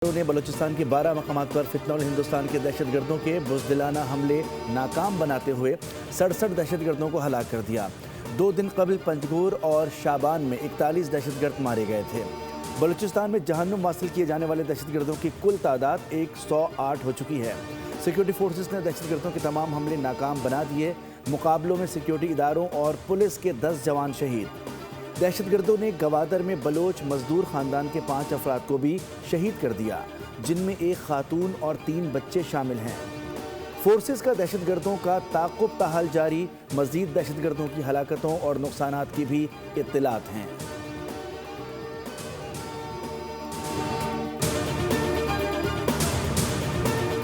نے بلوچستان کے 12 مقامات پر فتنہ ہندوستان کے دہشت گردوں کے بزدلانہ حملے ناکام بناتے ہوئے 67 دہشت گردوں کو ہلاک کر دیا۔ 2 دن قبل پنجگور اور شابان میں 41 دہشت گرد مارے گئے تھے۔ بلوچستان میں جہنم واصل کیے جانے والے دہشت گردوں کی کل تعداد 108 ہو چکی ہے۔ سیکیورٹی فورسز نے دہشت گردوں کے تمام حملے ناکام بنا دیے۔ مقابلوں میں سیکیورٹی اداروں اور پولیس کے 10 جوان شہید۔ دہشت گردوں نے گوادر میں بلوچ مزدور خاندان کے 5 افراد کو بھی شہید کر دیا، جن میں 1 خاتون اور 3 بچے شامل ہیں۔ فورسز کا دہشت گردوں کا تعاقب تاحال جاری، مزید دہشت گردوں کی ہلاکتوں اور نقصانات کی بھی اطلاعات ہیں۔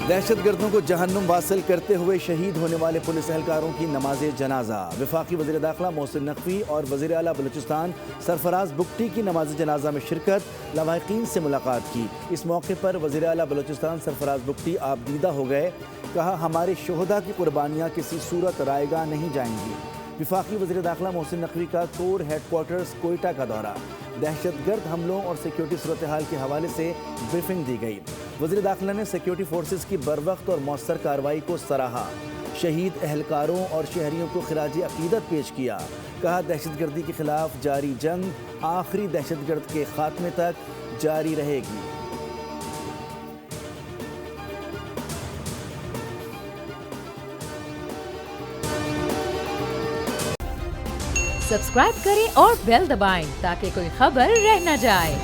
دہشت گردوں کو جہنم واصل کرتے ہوئے شہید ہونے والے پولیس اہلکاروں کی نماز جنازہ۔ وفاقی وزیر داخلہ محسن نقوی اور وزیر اعلیٰ بلوچستان سرفراز بگٹی کی نماز جنازہ میں شرکت، لواحقین سے ملاقات کی۔ اس موقع پر وزیر اعلیٰ بلوچستان سرفراز بگٹی آپ دیدہ ہو گئے۔ کہا، ہمارے شہداء کی قربانیاں کسی صورت رائیگاں نہیں جائیں گی۔ وفاقی وزیر داخلہ محسن نقوی کا کور ہیڈ کوارٹرز کوئٹہ کا دورہ۔ دہشت گرد حملوں اور سیکیورٹی صورتحال کے حوالے سے بریفنگ دی گئی۔ وزیر داخلہ نے سیکیورٹی فورسز کی بروقت اور مؤثر کارروائی کو سراہا۔ شہید اہلکاروں اور شہریوں کو خراج عقیدت پیش کیا۔ کہا، دہشت گردی کے خلاف جاری جنگ آخری دہشت گرد کے خاتمے تک جاری رہے گی۔ سبسکرائب کریں اور بیل دبائیں تاکہ کوئی خبر رہ نہ جائے۔